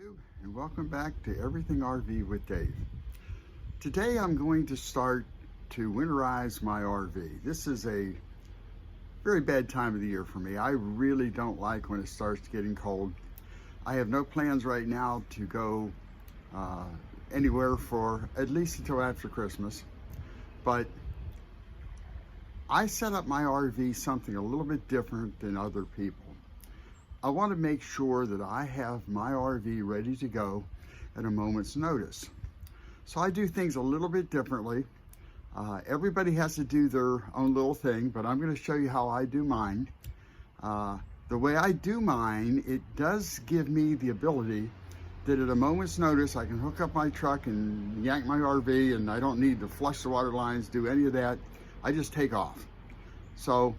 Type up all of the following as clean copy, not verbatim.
YouTube, and welcome back to Everything RV with Dave. Today I'm going to start to winterize my RV. This is a very bad time of the year for me. I really don't like when it starts getting cold. I have no plans right now to go anywhere for at least until after Christmas, but I set up my RV something a little bit different than other people. I want to make sure that I have my RV ready to go at a moment's notice. So I do things a little bit differently. Everybody has to do their own little thing, but I'm going to show you how I do mine. The way I do mine, it does give me the ability that at a moment's notice I can hook up my truck and yank my RV, and I don't need to flush the water lines, do any of that. I just take off. So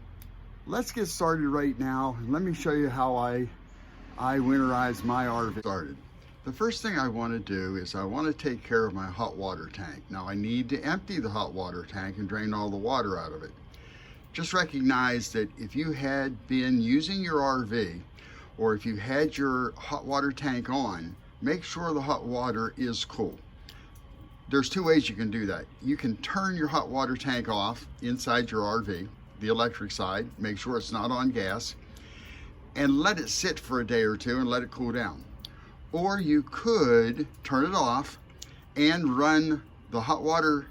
let's get started right now. Let me show you how I winterize my RV started. The first thing I want to do is I want to take care of my hot water tank. Now I need to empty the hot water tank and drain all the water out of it. Just recognize that if you had been using your RV, or if you had your hot water tank on, make sure the hot water is cool. There's two ways you can do that. You can turn your hot water tank off inside your RV, the electric side, make sure it's not on gas, and let it sit for a day or two and let it cool down. Or you could turn it off and run the hot water,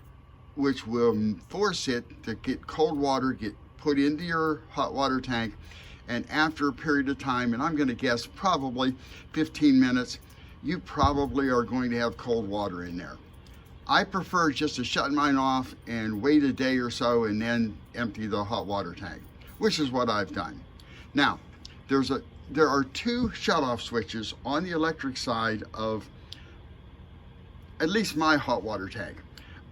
which will force it to get cold water, get put into your hot water tank, and after a period of time, and I'm going to guess probably 15 minutes, you probably are going to have cold water in there. I prefer just to shut mine off and wait a day or so and then empty the hot water tank, which is what I've done. Now, there are two shutoff switches on the electric side of at least my hot water tank.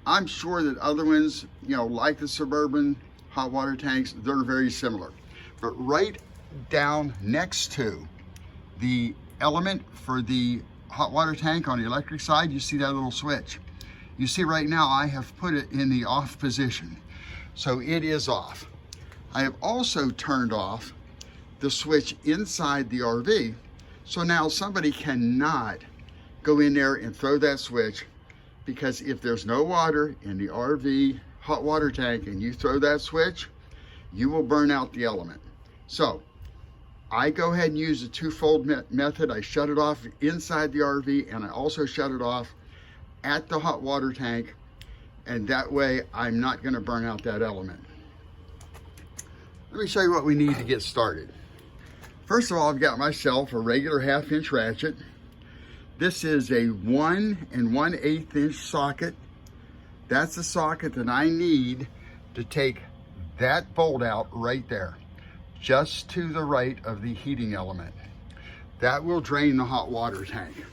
I'm sure that other ones, like the Suburban hot water tanks, they're very similar. But right down next to the element for the hot water tank on the electric side, you see that little switch. You see right now I have put it in the off position, so it is off. I have also turned off the switch inside the RV, so now somebody cannot go in there and throw that switch, because if there's no water in the RV hot water tank and you throw that switch, you will burn out the element. So I go ahead and use the twofold method. I shut it off inside the RV, and I also shut it off at the hot water tank, and that way I'm not going to burn out that element. Let me show you what we need to get started. First of all, I've got myself a regular 1/2-inch ratchet. This is a 1 1/8 inch socket. That's the socket that I need to take that bolt out right there, just to the right of the heating element. That will drain the hot water tank.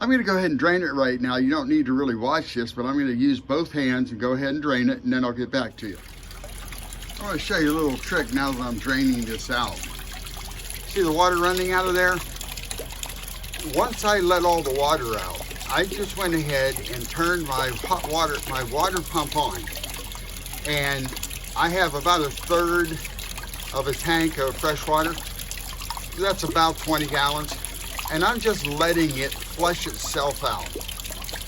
I'm going to go ahead and drain it right now. You don't need to really watch this, but I'm going to use both hands and go ahead and drain it, and then I'll get back to you. I want to show you a little trick now that I'm draining this out. See the water running out of there? Once I let all the water out, I just went ahead and turned my water pump on. And I have about 1/3 of a tank of fresh water. That's about 20 gallons. And I'm just letting it flush itself out.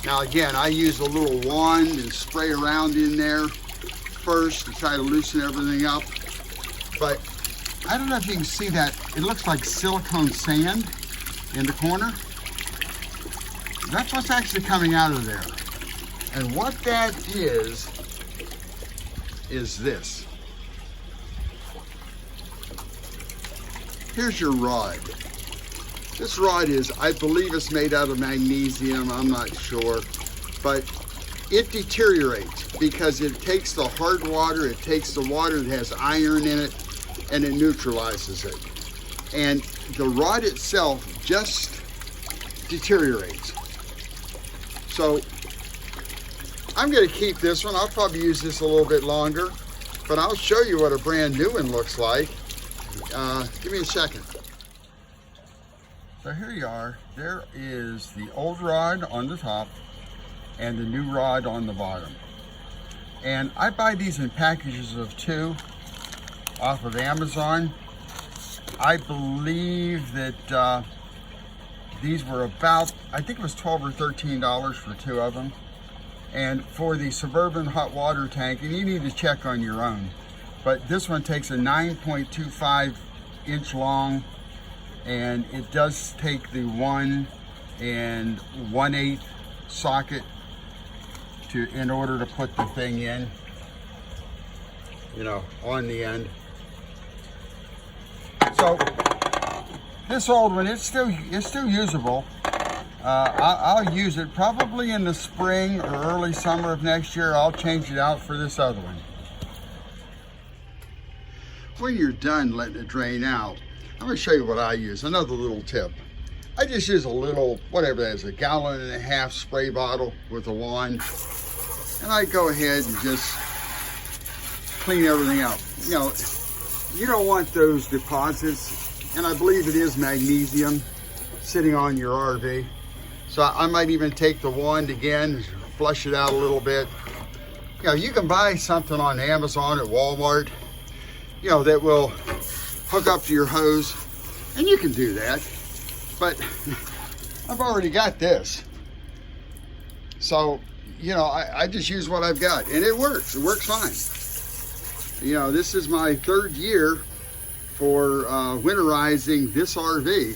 Now again, I use a little wand and spray around in there first to try to loosen everything up. But I don't know if you can see that. It looks like silicone sand in the corner. That's what's actually coming out of there. And what that is this. Here's your rod. This rod is, I believe it's made out of magnesium, I'm not sure, but it deteriorates because it takes the hard water, it takes the water that has iron in it, and it neutralizes it. And the rod itself just deteriorates. So I'm going to keep this one. I'll probably use this a little bit longer, but I'll show you what a brand new one looks like. Give me a second. So here you are. There is the old rod on the top and the new rod on the bottom. And I buy these in packages of 2 off of Amazon. I believe that These were about, I think it was $12 or $13 for 2 of them. And for the Suburban hot water tank, and you need to check on your own, but this one takes a 9.25 inch long, and it does take the 1 1/8 socket in order to put the thing in, you know, on the end. So this old one, it's still usable. I'll use it probably in the spring or early summer of next year. I'll change it out for this other one. When you're done letting it drain out, I'm going to show you what I use. Another little tip. I just use a little, whatever that is, a 1.5 gallon spray bottle with a wand. And I go ahead and just clean everything out. You know, you don't want those deposits, and I believe it is magnesium, sitting on your RV. So I might even take the wand again, flush it out a little bit. You know, you can buy something on Amazon or Walmart, you know, that will hook up to your hose, and you can do that. But I've already got this. So, you know, I just use what I've got, and it works. It works fine. You know, this is my 3rd year for winterizing this RV,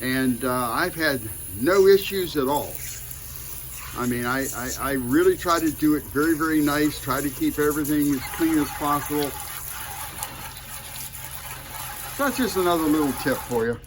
and I've had no issues at all. I mean, I really try to do it very, very nice, try to keep everything as clean as possible. So that's just another little tip for you.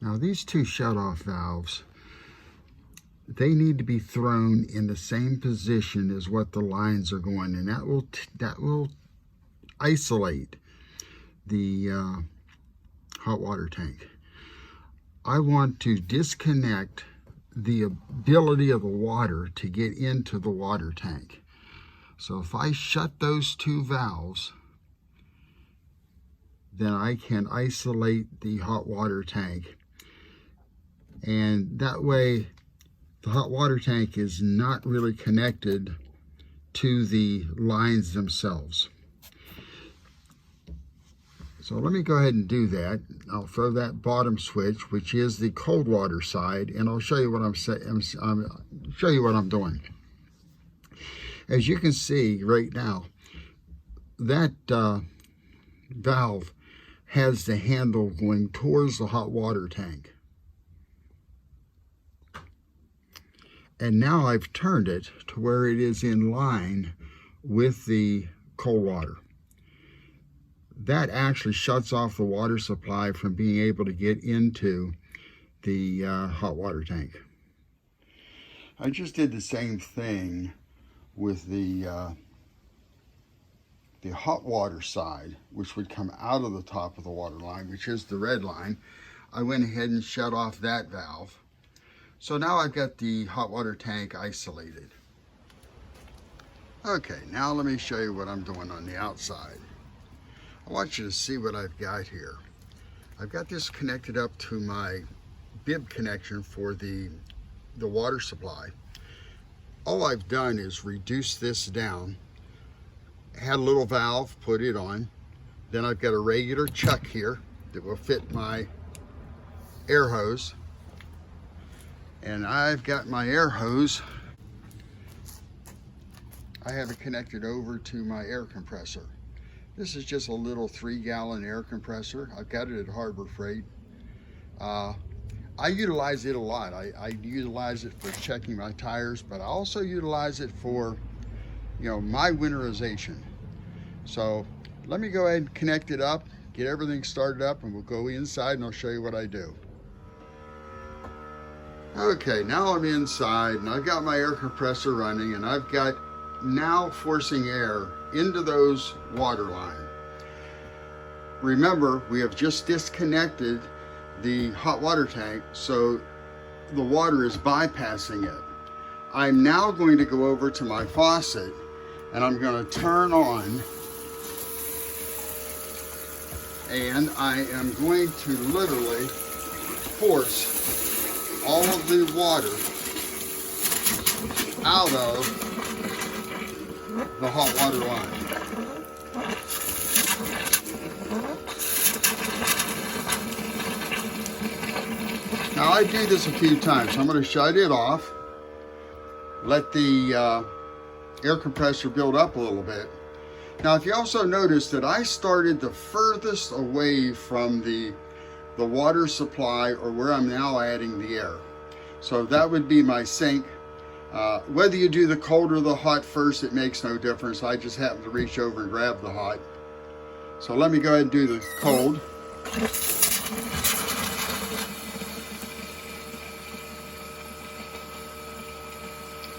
Now these 2 shut-off valves, they need to be thrown in the same position as what the lines are going in. That will isolate the hot water tank. I want to disconnect the ability of the water to get into the water tank. So if I shut those 2 valves, then I can isolate the hot water tank. And that way, the hot water tank is not really connected to the lines themselves. So let me go ahead and do that. I'll throw that bottom switch, which is the cold water side, and I'll show you what show you what I'm doing. As you can see right now, that valve has the handle going towards the hot water tank. And now I've turned it to where it is in line with the cold water. That actually shuts off the water supply from being able to get into the hot water tank. I just did the same thing with the hot water side, which would come out of the top of the water line, which is the red line. I went ahead and shut off that valve. So now I've got the hot water tank isolated. Okay, now let me show you what I'm doing on the outside. I want you to see what I've got here. I've got this connected up to my bib connection for the water supply. All I've done is reduce this down, had a little valve, put it on. Then I've got a regular chuck here that will fit my air hose. And I've got my air hose, I have it connected over to my air compressor. This is just a little 3-gallon air compressor. I've got it at Harbor Freight. I utilize it a lot. I utilize it for checking my tires, but I also utilize it for, you know, my winterization. So let me go ahead and connect it up, get everything started up, and we'll go inside and I'll show you what I do. Okay, now I'm inside and I've got my air compressor running, and I've got now forcing air into those water lines. Remember, we have just disconnected the hot water tank, so the water is bypassing it. I'm now going to go over to my faucet and I'm going to turn on And I am going to literally force all of the water out of the hot water line. Now I do this a few times. I'm going to shut it off, let the air compressor build up a little bit. Now if you also notice that I started the furthest away from the water supply, or where I'm now adding the air. So that would be my sink. Whether you do the cold or the hot first, it makes no difference. I just happen to reach over and grab the hot. So let me go ahead and do the cold.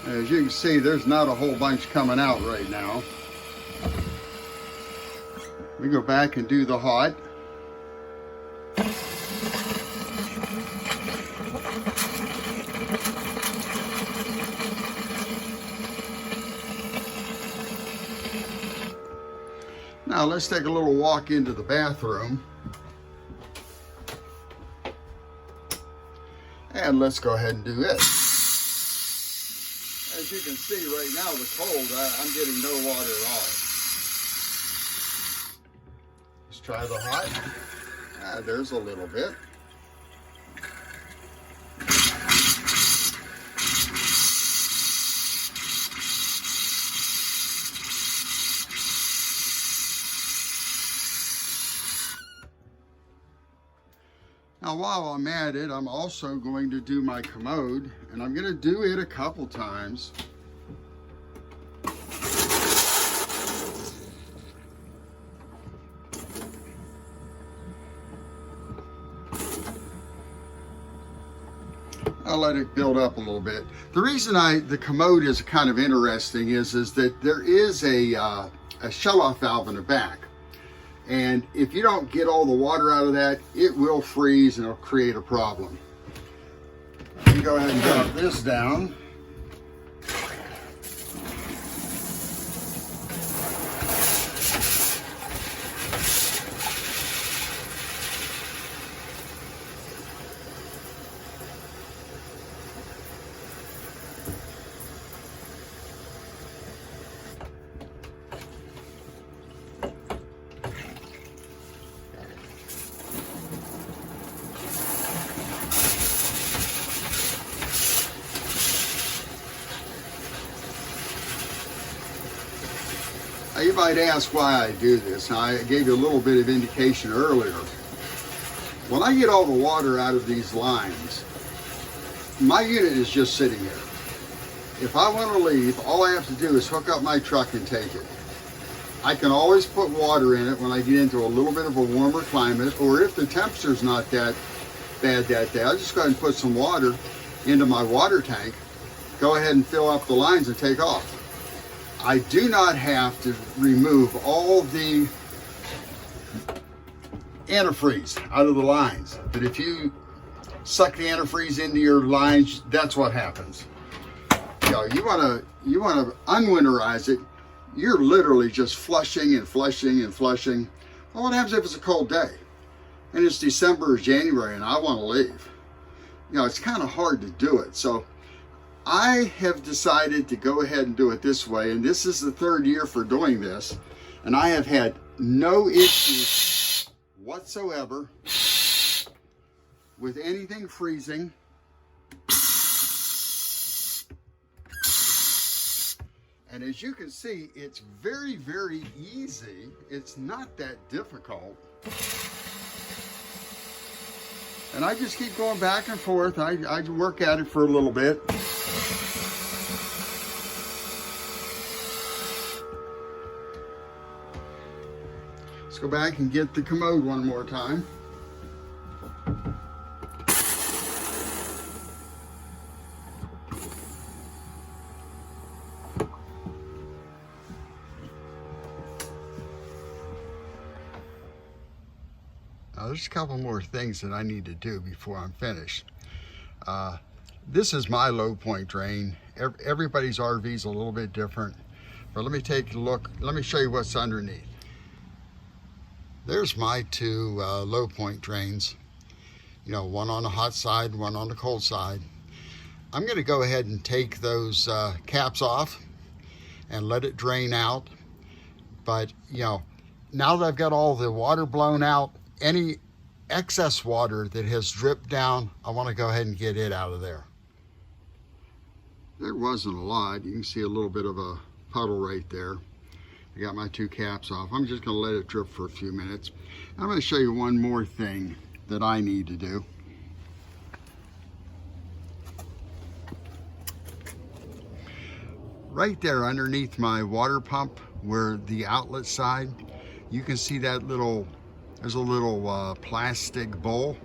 As you can see, there's not a whole bunch coming out right now. We go back and do the hot. Now let's take a little walk into the bathroom. And let's go ahead and do it. As you can see right now, the cold, I'm getting no water at all. Let's try the hot. There's a little bit. Now while I'm at it, I'm also going to do my commode, and I'm going to do it a couple times. I'll let it build up a little bit. The reason the commode is kind of interesting is that there is a shut-off valve in the back. And if you don't get all the water out of that, it will freeze and it'll create a problem. Let me go ahead and drop this down. You might ask why I do this. Now, I gave you a little bit of indication earlier. When I get all the water out of these lines, my unit is just sitting there. If I want to leave, all I have to do is hook up my truck and take it. I can always put water in it when I get into a little bit of a warmer climate, or if the temperature's not that bad that day, I'll just go ahead and put some water into my water tank, go ahead and fill up the lines and take off. I do not have to remove all the antifreeze out of the lines. But if you suck the antifreeze into your lines, that's what happens. You know, you want to unwinterize it. You're literally just flushing and flushing and flushing. Well, what happens if it's a cold day and it's December or January and I want to leave? You know, it's kind of hard to do it. So I have decided to go ahead and do it this way, and this is the third year for doing this, and I have had no issues whatsoever with anything freezing. And as you can see, it's very, very easy. It's not that difficult. And I just keep going back and forth. I work at it for a little bit. Let's go back and get the commode one more time. Now there's a couple more things that I need to do before I'm finished. This is my low point drain. Everybody's RV is a little bit different, but let me take a look. Let me show you what's underneath. There's my two low point drains. You know, one on the hot side, one on the cold side. I'm going to go ahead and take those caps off and let it drain out. But, you know, now that I've got all the water blown out, any excess water that has dripped down, I want to go ahead and get it out of there. There wasn't a lot. You can see a little bit of a puddle right there. I got my two caps off. I'm just going to let it drip for a few minutes. I'm going to show you one more thing that I need to do. Right there underneath my water pump, where the outlet side, you can see that there's a little plastic bowl.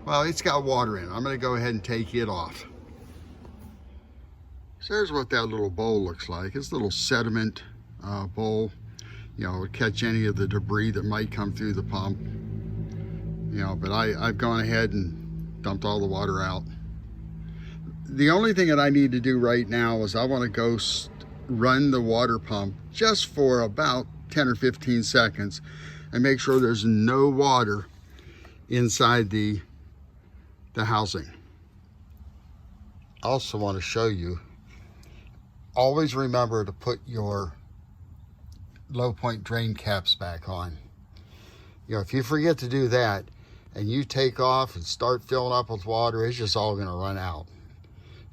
Well, it's got water in it. I'm going to go ahead and take it off. So there's what that little bowl looks like. It's a little sediment bowl. You know, it would catch any of the debris that might come through the pump. You know, but I've gone ahead and dumped all the water out. The only thing that I need to do right now is I want to go run the water pump just for about 10 or 15 seconds and make sure there's no water inside the housing. I also want to show you, always remember to put your low point drain caps back on. You know, if you forget to do that and you take off and start filling up with water, it's just all going to run out.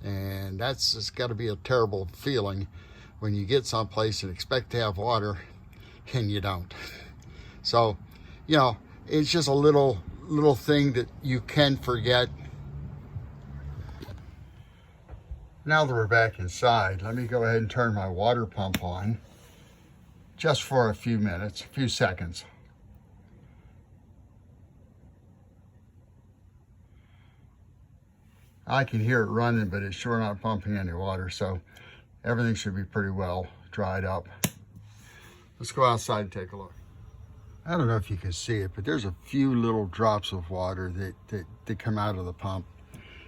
And it's got to be a terrible feeling when you get someplace and expect to have water and you don't. So, you know, it's just a little thing that you can forget. Now that we're back inside, let me go ahead and turn my water pump on just for a few minutes, a few seconds. I can hear it running, but it's sure not pumping any water, so everything should be pretty well dried up. Let's go outside and take a look. I don't know if you can see it, but there's a few little drops of water that come out of the pump,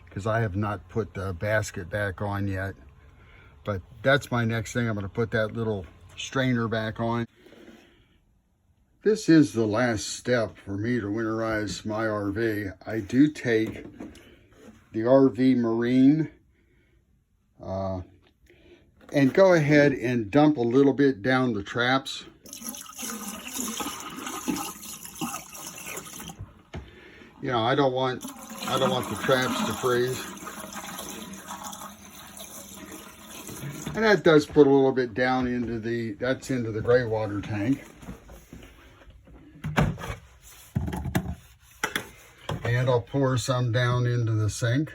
because I have not put the basket back on yet. But that's my next thing. I'm going to put that little strainer back on. This is the last step for me to winterize my RV. I do take the RV Marine and go ahead and dump a little bit down the traps. You know, I don't want the traps to freeze. And that does put a little bit down into the gray water tank. And I'll pour some down into the sink.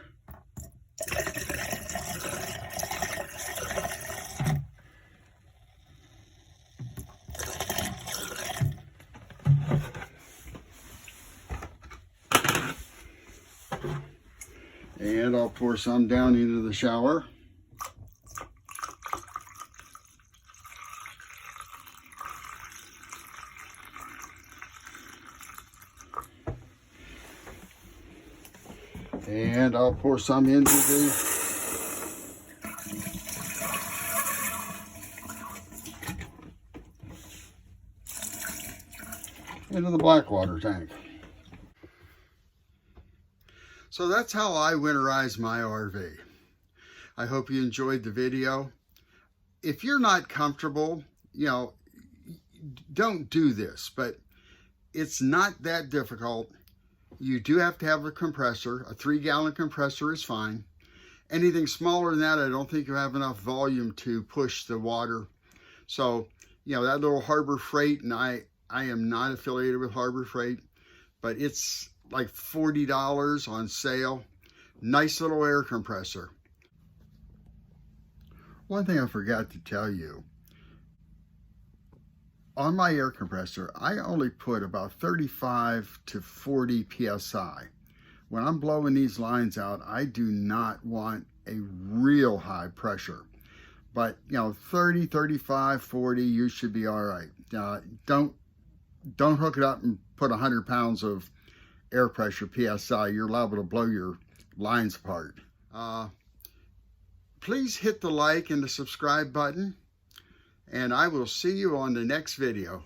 And I'll pour some down into the shower. And I'll pour some into the black water tank. So that's how I winterize my RV. I hope you enjoyed the video. If you're not comfortable, you know, don't do this, but it's not that difficult. You do have to have a compressor. A 3-gallon compressor is fine. Anything smaller than that, I don't think you have enough volume to push the water. So, you know, that little Harbor Freight, and I am not affiliated with Harbor Freight, but it's like $40 on sale. Nice little air compressor. One thing I forgot to tell you, on my air compressor, I only put about 35 to 40 PSI. When I'm blowing these lines out, I do not want a real high pressure. But, you know, 30, 35, 40, you should be all right. Don't hook it up and put 100 pounds of air pressure PSI. You're liable to blow your lines apart. Please hit the like and the subscribe button, and I will see you on the next video.